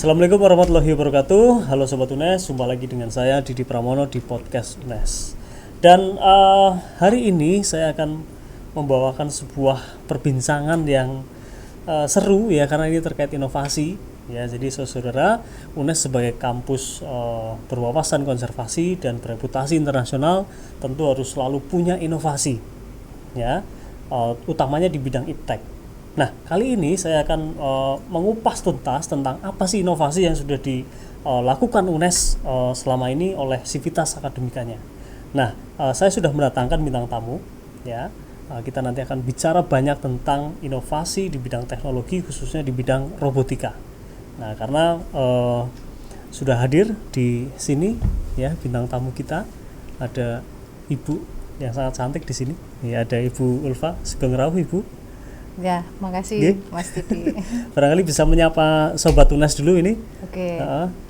Assalamualaikum warahmatullahi wabarakatuh. Halo Sobat UNES, jumpa lagi dengan saya Didi Pramono di podcast UNES. Dan hari ini saya akan membawakan sebuah perbincangan yang seru ya, karena ini terkait inovasi ya. Jadi saudara, UNES sebagai kampus berwawasan konservasi dan bereputasi internasional tentu harus selalu punya inovasi ya, utamanya di bidang iptek. Nah, kali ini saya akan mengupas tuntas tentang apa sih inovasi yang sudah dilakukan UNES selama ini oleh Sivitas Akademikanya. Nah, saya sudah mendatangkan bintang tamu ya. Kita nanti akan bicara banyak tentang inovasi di bidang teknologi, khususnya di bidang robotika. Nah, karena sudah hadir di sini ya bintang tamu kita, ada Ibu yang sangat cantik di sini. Ya, ada Ibu Ulfa Sugeng Rawuh, Ibu. Ya, makasih Mas Didi. Barangkali bisa menyapa Sobat UNES dulu ini. Oke,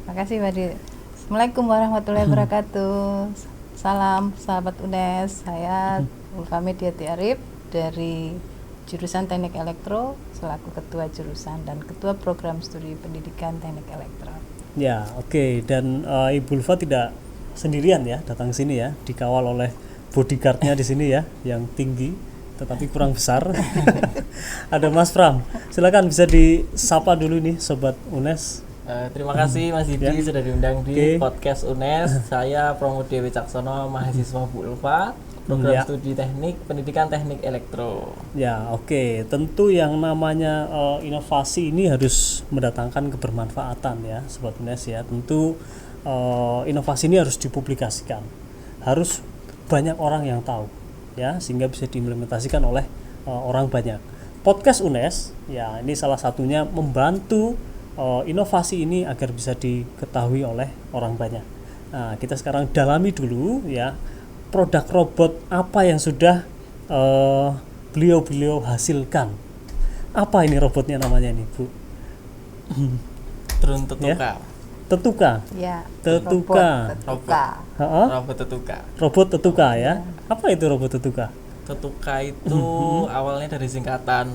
makasih Pak Didi. Assalamualaikum warahmatullahi wabarakatuh. Salam sahabat UNES, saya Ulfa Mediati Arif dari jurusan Teknik Elektro selaku Ketua Jurusan dan Ketua Program Studi Pendidikan Teknik Elektro. Ya, oke. Dan Ibu Ulfa tidak sendirian ya datang ke sini ya, dikawal oleh bodyguardnya di sini ya, yang tinggi tetapi kurang besar. Ada Mas Pram, silakan bisa disapa dulu nih Sobat UNES. Terima kasih Mas Didi sudah diundang di podcast UNES. Saya Pramudia Wicaksono, mahasiswa Bu Ulfa, program studi teknik pendidikan teknik elektro. Ya, oke. Tentu yang namanya inovasi ini harus mendatangkan kebermanfaatan ya Sobat UNES ya. Tentu inovasi ini harus dipublikasikan, harus banyak orang yang tahu ya, sehingga bisa diimplementasikan oleh orang banyak. Podcast UNES ya, ini salah satunya membantu inovasi ini agar bisa diketahui oleh orang banyak. Nah, kita sekarang dalami dulu ya produk robot apa yang sudah beliau hasilkan. Apa ini robotnya namanya ini, Bu? Drone Tetuka. Ya? Tetuka. Ya. Tetuka. Robot Tetuka. Robot Tetuka ya. Apa itu robot Tetuka? Tetuka itu awalnya dari singkatan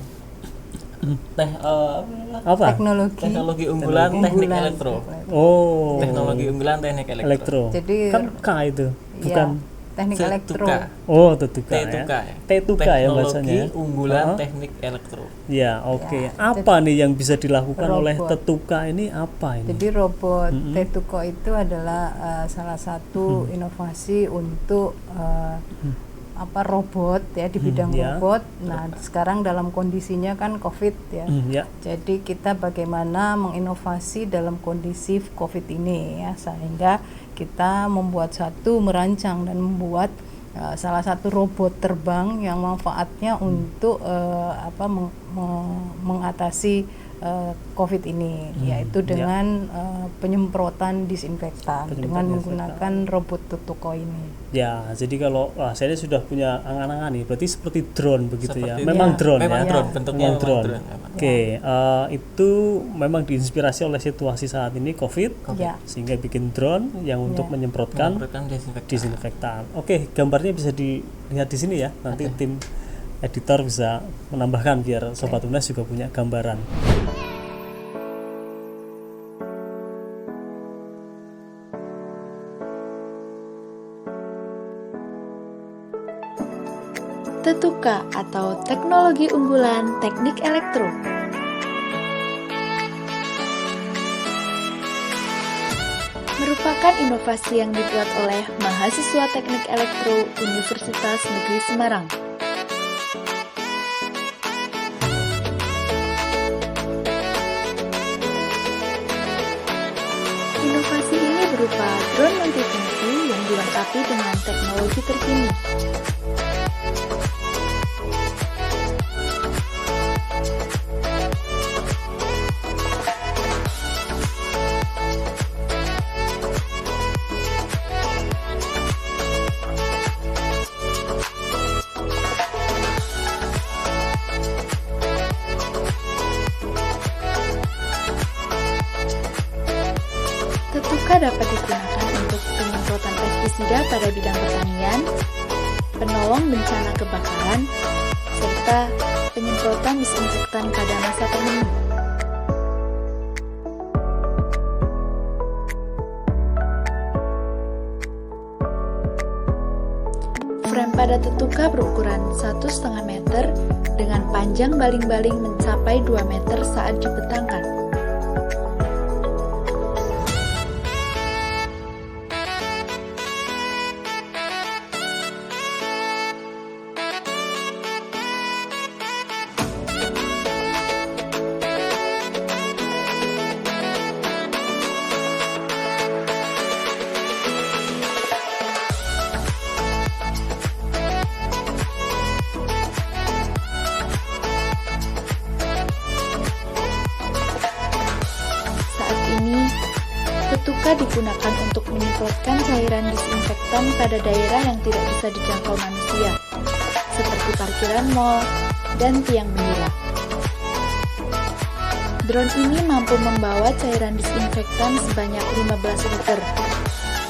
teknologi unggulan teknik elektro. Oh. Teknologi unggulan teknik elektro. Jadi kan K itu, bukan teknik elektro. Oh, Tetuka ya. Tetuka ya bacanya. Teknologi unggulan teknik elektro. Ya, oke. Apa nih yang bisa dilakukan oleh Tetuka ini, apa ini? Jadi robot Tetuka itu adalah salah satu inovasi untuk robot ya, di bidang robot. Nah, sekarang dalam kondisinya kan COVID ya. Jadi kita bagaimana menginovasi dalam kondisi COVID ini ya, sehingga kita merancang dan membuat salah satu robot terbang yang manfaatnya untuk mengatasi COVID ini, yaitu dengan penyemprotan disinfektan dengan menggunakan robot Tetuka ini. Ya, jadi kalau saya sudah punya angan-angan nih, berarti seperti drone begitu ya. Memang drone ya. Bentuknya memang drone. Oke, itu memang diinspirasi oleh situasi saat ini COVID. Sehingga bikin drone yang untuk menyemprotkan disinfektan. Oke, gambarnya bisa dilihat di sini ya. Nanti tim editor bisa menambahkan biar Sobat UNES juga punya gambaran. Tetuka atau teknologi unggulan teknik elektro. Merupakan inovasi yang dibuat oleh mahasiswa Teknik Elektro Universitas Negeri Semarang. Inovasi ini berupa drone multifungsi yang dilengkapi dengan teknologi terkini. Tetuka dapat digunakan untuk penyemprotan pestisida pada bidang pertanian, penolong bencana kebakaran, serta penyemprotan disinfektan pada masa pandemi. Frame pada Tetuka berukuran 1,5 meter dengan panjang baling-baling mencapai 2 meter saat dibentangkan. Tetuka digunakan untuk menyemprotkan cairan disinfektan pada daerah yang tidak bisa dijangkau manusia, seperti parkiran mal dan tiang bendera. Drone ini mampu membawa cairan disinfektan sebanyak 15 liter.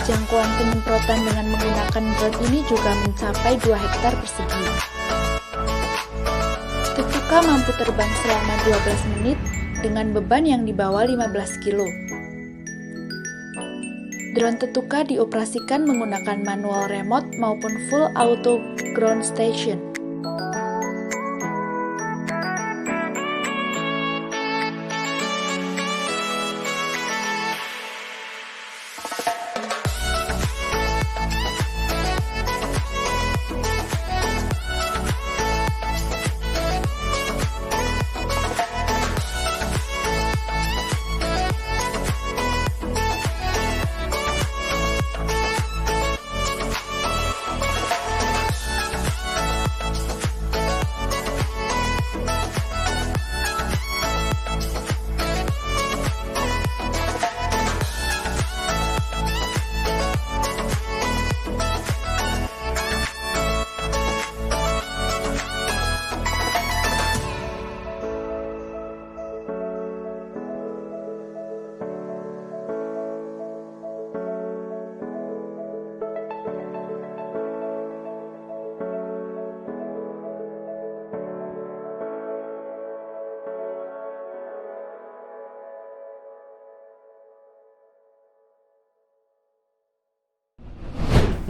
Jangkauan penyemprotan dengan menggunakan drone ini juga mencapai 2 hektar persegi. Tetuka mampu terbang selama 12 menit dengan beban yang dibawa 15 kilo. Drone Tetuka dioperasikan menggunakan manual remote maupun full auto ground station.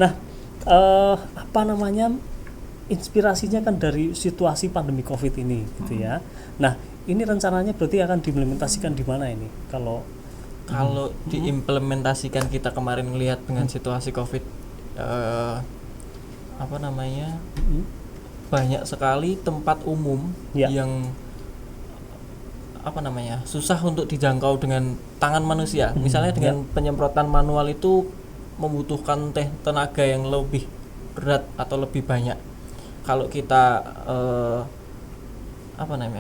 Nah, inspirasinya kan dari situasi pandemi COVID ini, gitu ya. Nah, ini rencananya berarti akan diimplementasikan di mana ini? Kalau diimplementasikan, kita kemarin melihat dengan situasi COVID, banyak sekali tempat umum yang susah untuk dijangkau dengan tangan manusia. Misalnya dengan penyemprotan manual itu membutuhkan tenaga yang lebih berat atau lebih banyak. Kalau kita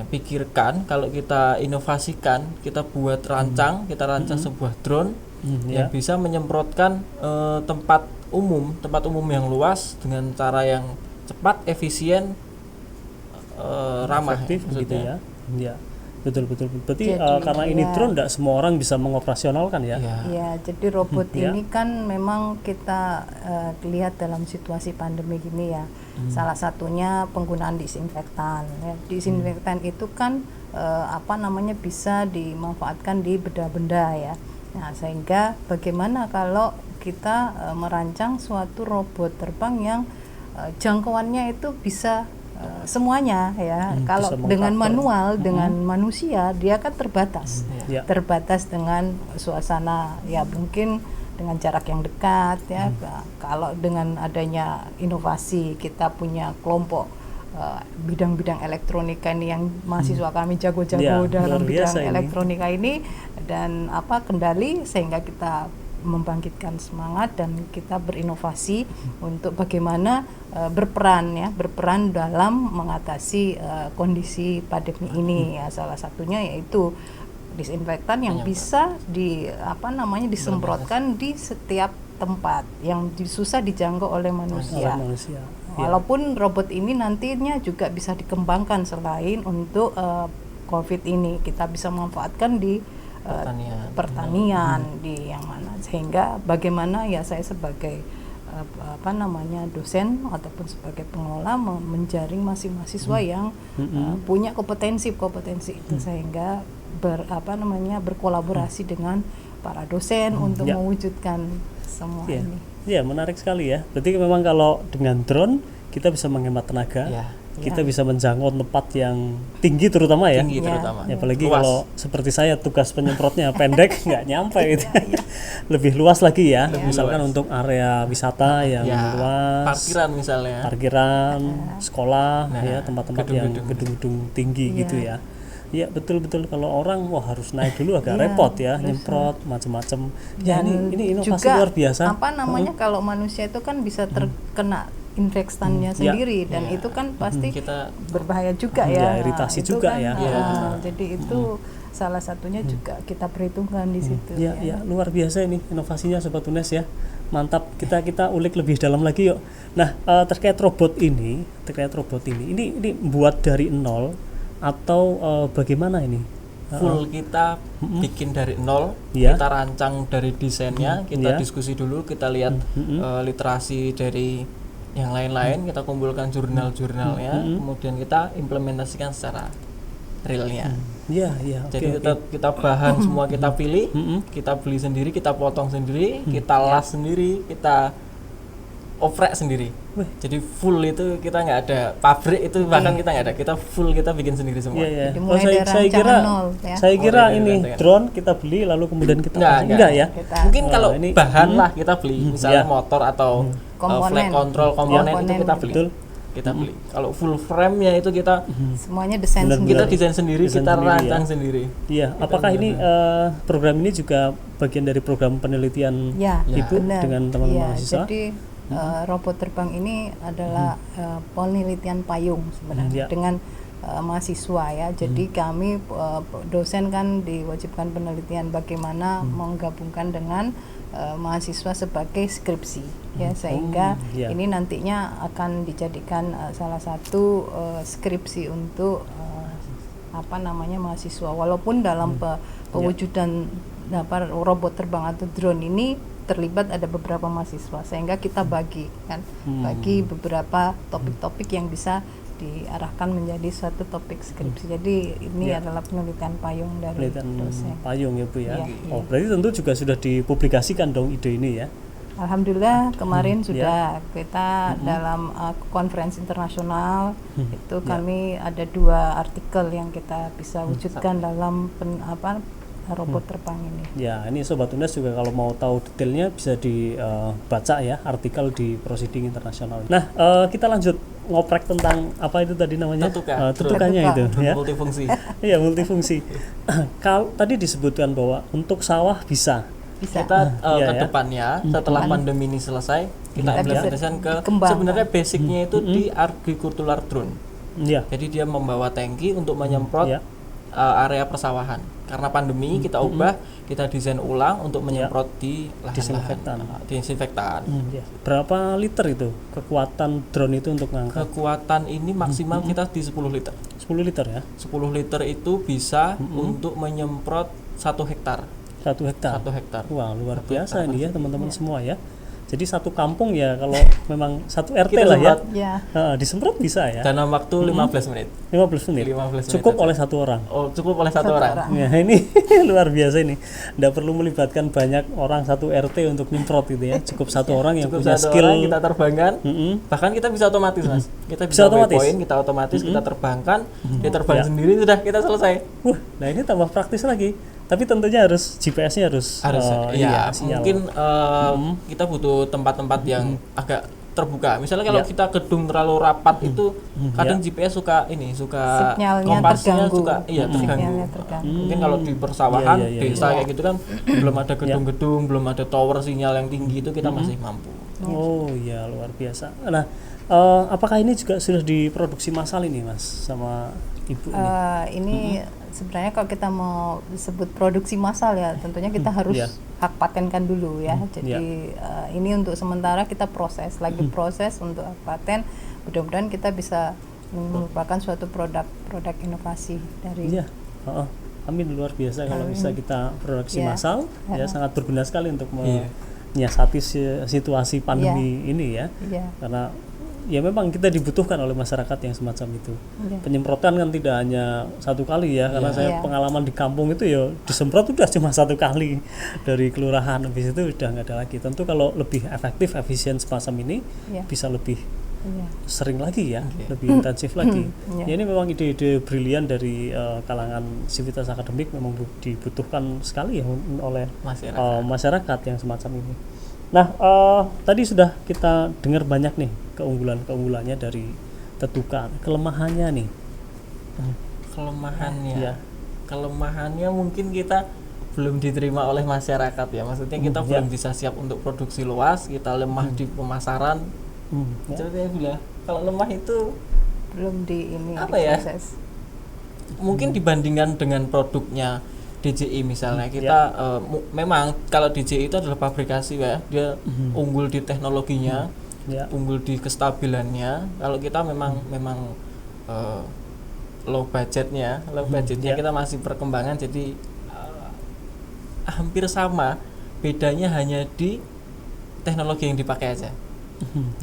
pikirkan, kalau kita inovasikan, kita buat rancang sebuah drone yang bisa menyemprotkan tempat umum yang luas dengan cara yang cepat, efisien, ramah, efektif, gitu ya. Ya. Betul. Berarti karena ini drone tidak semua orang bisa mengoperasionalkan ya. Iya, jadi robot ini kan memang kita lihat dalam situasi pandemi gini ya. Salah satunya penggunaan disinfektan. Ya. Disinfektan itu kan bisa dimanfaatkan di benda-benda ya. Nah, sehingga bagaimana kalau kita merancang suatu robot terbang yang jangkauannya itu bisa semuanya ya. Kalau dengan manual, dengan manusia dia kan terbatas. Terbatas dengan suasana ya, mungkin dengan jarak yang dekat ya. Kalau dengan adanya inovasi, kita punya kelompok bidang-bidang elektronika ini yang mahasiswa kami jago-jago dalam bidang elektronika ini, dan kendali, sehingga kita membangkitkan semangat dan kita berinovasi untuk bagaimana berperan dalam mengatasi kondisi pandemi ini ya. Salah satunya yaitu disinfektan yang bisa disemprotkan di setiap tempat yang susah dijangkau oleh manusia. Walaupun robot ini nantinya juga bisa dikembangkan selain untuk COVID ini, kita bisa memanfaatkan di pertanian di yang mana, sehingga bagaimana ya saya sebagai dosen ataupun sebagai pengelola menjaring mahasiswa yang punya kompetensi itu, sehingga berkolaborasi dengan para dosen untuk mewujudkan semua ini. Ya, menarik sekali ya. Berarti memang kalau dengan drone kita bisa menghemat tenaga. Kita bisa menjangkau tempat yang tinggi terutama ya. Tinggi terutama. Ya, apalagi Luas. kalau seperti saya tugas penyemprotnya pendek nggak nyampe gitu. Lebih luas lagi ya. Misalkan untuk area wisata yang luas. Parkiran misalnya. Parkiran, sekolah ya, tempat-tempat yang gedung-gedung tinggi gitu ya. Ya betul-betul kalau orang harus naik dulu agak repot ya, nyemprot macam-macam. Ya ini inovasi juga, luar biasa. Apa namanya kalau manusia itu kan bisa terkena infektannya sendiri dan itu kan pasti kita berbahaya juga ya. Iritasi itu juga kan, ya. Jadi itu salah satunya juga kita perhitungkan di situ. Ya, luar biasa ini inovasinya Sobat UNES ya. Mantap, kita ulik lebih dalam lagi yuk. Nah, terkait robot ini buat dari nol atau bagaimana ini? Full kita bikin dari nol, Ya. kita rancang dari desainnya, kita diskusi dulu, kita lihat literasi dari yang lain-lain, kita kumpulkan jurnal-jurnalnya, kemudian kita implementasikan secara realnya. Jadi kita bahan semua kita pilih, kita beli sendiri, kita potong sendiri, kita las sendiri, kita oprek sendiri. Jadi full itu kita nggak ada pabrik itu, bahkan kita nggak ada, kita full kita bikin sendiri semua. Jadi mulai dari rancangan nol ya. Saya kira ini drone kita beli lalu kemudian kita enggak ya. Mungkin kalau bahan lah kita beli, misalnya motor atau flight control komponen itu kita beli. Kita beli. Kalau full frame-nya itu kita semuanya desain sendiri. Kita desain sendiri, kita rancang sendiri. Iya, apakah ini program ini juga bagian dari program penelitian Ibu dengan teman-teman mahasiswa? Jadi robot terbang ini adalah penelitian payung sebenarnya dengan mahasiswa ya. Jadi kami dosen kan diwajibkan penelitian bagaimana menggabungkan dengan mahasiswa sebagai skripsi ya, sehingga ini nantinya akan dijadikan salah satu skripsi untuk mahasiswa, walaupun dalam pewujudan robot terbang atau drone ini terlibat ada beberapa mahasiswa, sehingga kita bagi beberapa topik-topik yang bisa diarahkan menjadi suatu topik skripsi. Jadi ini adalah penelitian payung dari dosen. Payung ya Bu ya. Berarti tentu juga sudah dipublikasikan dong ide ini ya. Alhamdulillah kemarin sudah kita dalam konferensi internasional itu kami ada 2 artikel yang kita bisa wujudkan dalam robot terbang ini. Ya, ini Sobat UNES juga kalau mau tahu detailnya bisa dibaca ya artikel di Proceeding Internasional. Nah, kita lanjut ngoprek tentang apa itu tadi namanya? Tutukannya itu ya. Multifungsi. Iya, multifungsi. Kalau tadi disebutkan bahwa untuk sawah bisa. Kita ke depannya setelah pandemi ini selesai, kita implementasikan ke sebenarnya basicnya itu di agricultural drone. Jadi dia membawa tangki untuk menyemprot area persawahan. Karena pandemi kita ubah, kita desain ulang untuk menyemprot di disinfektan. Berapa liter itu kekuatan drone itu untuk mengangkat? Kekuatan ini maksimal kita di 10 liter. 10 liter ya? 10 liter itu bisa untuk menyemprot 1 hektar. 1 hektar? 1 hektar. Wah, luar biasa ini ya teman-teman semua ya. Jadi satu kampung ya, kalau memang satu RT kita lah disemprot bisa ya. Dalam waktu 15 menit. 15 menit. Cukup oleh satu orang. Cukup oleh satu orang. Ya, ini luar biasa ini. Nggak perlu melibatkan banyak orang satu RT untuk nyemprot gitu ya. Cukup satu orang yang punya skill. Orang kita terbangkan. Bahkan kita bisa otomatis Mas. Kita bisa waypoint, kita otomatis kita terbangkan, dia terbang sendiri, sudah kita selesai. Nah ini tambah praktis lagi. Tapi tentunya harus GPS-nya harus mungkin kita butuh tempat-tempat yang agak terbuka. Misalnya kalau kita gedung terlalu rapat itu kadang GPS suka kompasnya suka terganggu. Mungkin kalau di persawahan desa kayak gitu kan belum ada gedung-gedung, belum ada tower sinyal yang tinggi, itu kita masih mampu. Oh iya, luar biasa. Nah, apakah ini juga sudah diproduksi massal ini Mas sama Ibu ini sebenarnya kalau kita mau disebut produksi massal ya tentunya kita harus hak patenkan dulu ya. Jadi ini untuk sementara kita proses untuk hak paten. Mudah-mudahan kita bisa merupakan suatu produk inovasi dari amin, luar biasa kalau bisa kita produksi massal ya, sangat berguna sekali untuk menyiasati situasi pandemi ini ya. Karena ya memang kita dibutuhkan oleh masyarakat yang semacam itu. Penyemprotan kan tidak hanya satu kali ya, karena saya pengalaman di kampung itu ya disemprot udah cuma satu kali dari kelurahan, habis itu udah nggak ada lagi. Tentu kalau lebih efektif, efisien semacam ini bisa lebih sering lagi ya, lebih intensif lagi. Ya, ini memang ide-ide brilian dari kalangan sivitas akademik, memang dibutuhkan sekali ya oleh masyarakat yang semacam ini. Nah, tadi sudah kita dengar banyak nih keunggulannya dari Tetuka. Kelemahannya nih. Kelemahannya mungkin kita belum diterima oleh masyarakat ya. Maksudnya kita belum bisa siap untuk produksi luas, kita lemah di pemasaran. Jadi bilang kalau lemah itu belum proses. Mungkin dibandingkan dengan produknya DJI misalnya, kita memang kalau DJI itu adalah pabrikasi ya, dia unggul di teknologinya, unggul di kestabilannya. Kalau kita memang low budgetnya kita masih perkembangan, jadi hampir sama, bedanya hanya di teknologi yang dipakai aja.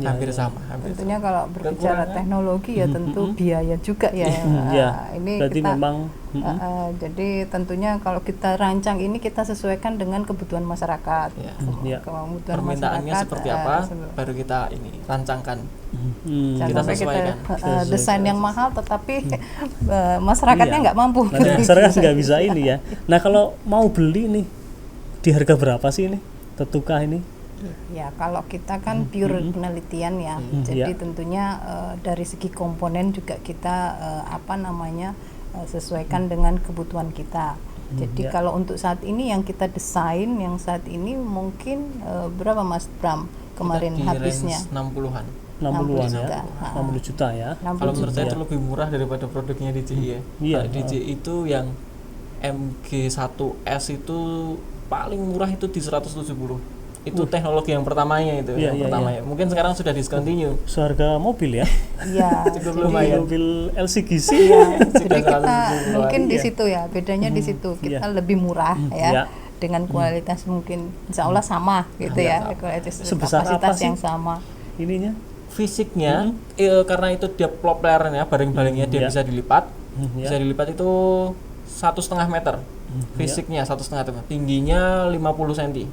Hampir sama. Tentunya kalau berbicara teknologi ya tentu biaya juga ya. Ini berarti kita memang jadi tentunya kalau kita rancang ini kita sesuaikan dengan kebutuhan masyarakat. Kebutuhan permintaannya masyarakat, seperti apa baru kita ini rancangkan. Jangan sampai kita desain yang mahal tetapi masyarakatnya nggak mampu. Masyarakat nggak bisa ini ya. Nah, kalau mau beli nih di harga berapa sih ini Tetuka ini? Ya, kalau kita kan pure penelitian ya, jadi tentunya dari segi komponen juga kita sesuaikan dengan kebutuhan kita. Jadi kalau untuk saat ini yang kita desain, yang saat ini mungkin berapa Mas Bram kemarin habisnya? 60-an. 60 juta ya. Kalau menurut saya itu lebih murah daripada produknya DJI ya. DJI itu yang MG1S itu paling murah itu di 170. Itu teknologi yang pertamanya itu, Mungkin sekarang sudah discontinue. Seharga mobil ya? Iya. Cukup lumayan. Mobil LCGC. Jadi kita mungkin di situ ya, bedanya di situ kita lebih murah ya, dengan kualitas mungkin insya Allah sama gitu ya, kualitas kapasitas yang sama. Ininya? Fisiknya, karena itu dia propellernya, baling-balingnya dia bisa dilipat, bisa dilipat itu 1,5 meter. Fisiknya 1,5 meter, tingginya 50 cm.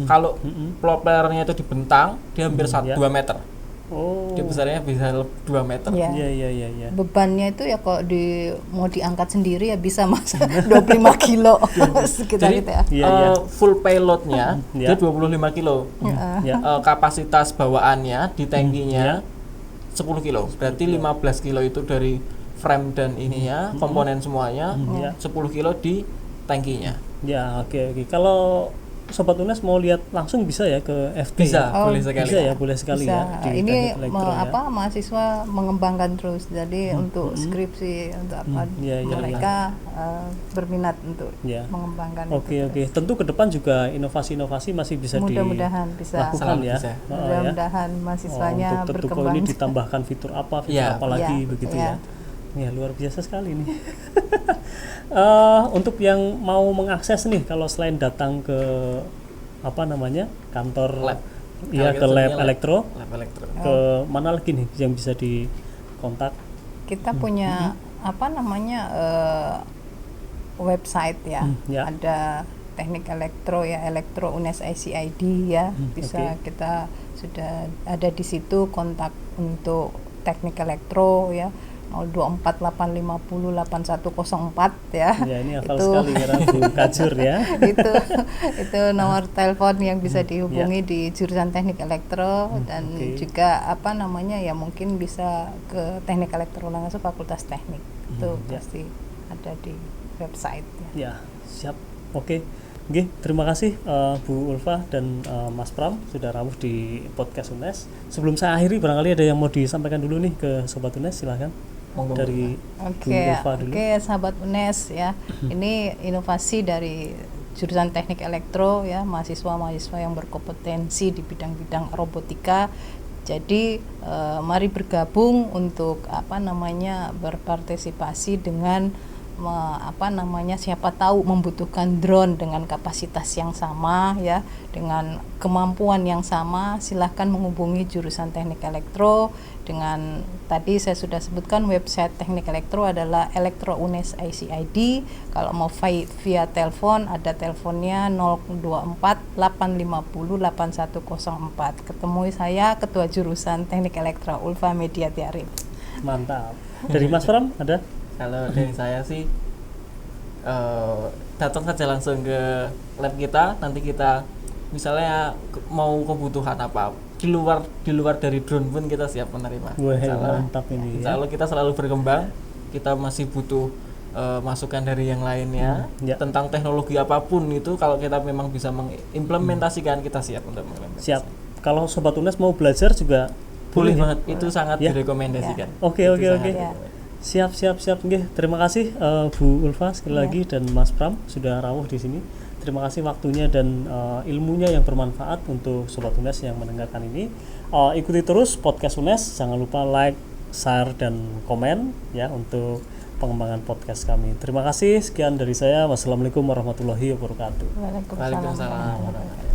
Kalau propellernya itu dibentang, dia hampir 2 meter. Dia besarnya bisa 2 meter. Iya. Bebannya itu ya kalau mau diangkat sendiri ya bisa Mas 25 kilo sekitar jadi, gitu ya. Full payloadnya dia 25 kilo. Kapasitas bawaannya di tankinya 10 kilo. Berarti 15 kilo itu dari frame dan ininya, komponen semuanya, 10 kilo di tankinya. Ya, oke. Kalau Sobat UNES mau lihat langsung bisa ya ke FT? Bisa, boleh sekali. Bisa ya, boleh sekali ya. Ini mahasiswa mengembangkan terus. Jadi untuk skripsi, untuk apa mereka berminat untuk mengembangkan. Oke. Tentu ke depan juga inovasi-inovasi masih bisa mudah-mudahan bisa dilakukan ya. Mudah-mudahan mahasiswanya untuk berkembang. Ini ditambahkan fitur apa lagi begitu ya. Ya, luar biasa sekali nih. Untuk yang mau mengakses nih, kalau selain datang ke kantor lab, ke lab elektro, ke mana lagi nih yang bisa dikontak? Kita punya website ya, ada teknik elektro ya, elektro UNES ICID ya, bisa kita sudah ada di situ kontak untuk teknik elektro ya. 0248508104 ya. Ya, ini hafal sekali ya Bu Kajur ya. itu nomor telepon yang bisa dihubungi di jurusan teknik elektro dan juga ya mungkin bisa ke teknik elektro langsung fakultas teknik. Itu pasti ada di website ya. Ya, siap. Oke. Terima kasih Bu Ulfa dan Mas Pram sudah rawuh di podcast UNES. Sebelum saya akhiri, barangkali ada yang mau disampaikan dulu nih ke Sobat UNES, silahkan. Dari Bu Ulfa dulu. Oke, Sahabat UNES ya. Ini inovasi dari jurusan teknik elektro ya, mahasiswa-mahasiswa yang berkompetensi di bidang-bidang robotika. Jadi mari bergabung untuk berpartisipasi dengan siapa tahu membutuhkan drone dengan kapasitas yang sama ya, dengan kemampuan yang sama, silahkan menghubungi jurusan Teknik Elektro. Dengan tadi saya sudah sebutkan website Teknik Elektro adalah Elektro-UNES ICID. Kalau mau via telepon, ada teleponnya 024 850 8104. Ketemui saya, Ketua Jurusan Teknik Elektro Ulfa Media Tiarif. Mantap. Dari Mas Pram ada? Kalau dari saya sih datang saja langsung ke lab kita, nanti kita misalnya mau kebutuhan apa di luar dari drone pun kita siap menerima. Mantap ini. Insya Allah kita selalu berkembang, kita masih butuh masukan dari yang lainnya tentang teknologi apapun itu. Kalau kita memang bisa mengimplementasikan, kita siap untuk mengimplementasikan. Siap. Kalau Sobat UNES mau belajar juga boleh banget, itu sangat direkomendasikan. Oke. Siap. Nggih, terima kasih Bu Ulfa sekali lagi dan Mas Pram sudah rawuh di sini. Terima kasih waktunya dan ilmunya yang bermanfaat untuk Sobat UNES yang mendengarkan ini. Ikuti terus podcast UNES, jangan lupa like, share dan komen ya untuk pengembangan podcast kami. Terima kasih, sekian dari saya. Wassalamualaikum warahmatullahi wabarakatuh. Waalaikumsalam.